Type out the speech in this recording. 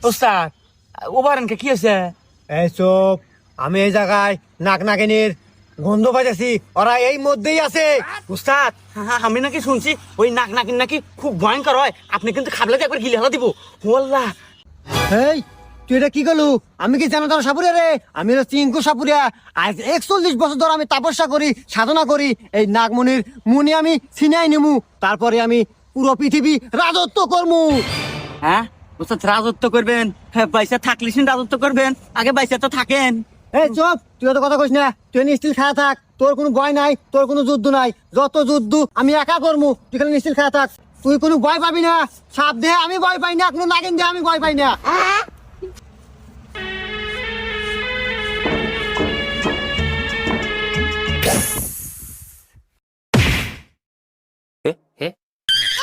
ওস্তাদ ওভারেনকে কি হয়েছে? এই চুপ, আমি এই জায়গায় নাক নাকিনির গন্ধ পাইতেছি, ওরা এই মধ্যেই আছে। উস্তাদ আমি নাকি শুনছি ওই নাক নাকিন নাকি খুব ভয়ঙ্কর হয়, আপনি কিন্তু খাবলে একবার গিলে হলা দিব। ওল্লা এই তুই এটা কি করলু? আমি কি জানো তোর সাপুরিয়া রে? আমি হলো চিঙ্কু সাপুরিয়া। আজ 41 বছর ধরে আমি তপস্যা করি, সাধনা করি। এই নাগমণির মুনি আমি ছিনাই নিমু, তারপরে আমি পুরো পৃথিবী রাজত্ব করমু। হ্যাঁ উস্তাদ রাজত্ব করবেন? হ্যাঁ পয়সা থাকলে রাজত্ব করবেন, আগে পয়সা তো থাকেন। এই চুপ, তুই তো কথা কইস না। তুই নিশ্চিল খায়া থাক, তোর কোনো ভয় নাই, তোর কোনো যুদ্ধ নাই। যত যুদ্ধ আমি একা করমু, তুই খালি নিশ্চিল খায়া থাক। তুই কোনো ভয় পাবি না। সাপ দেহে আমি ভয় পাই না, কোনো নাগিন দেহে আমি ভয় পাই না।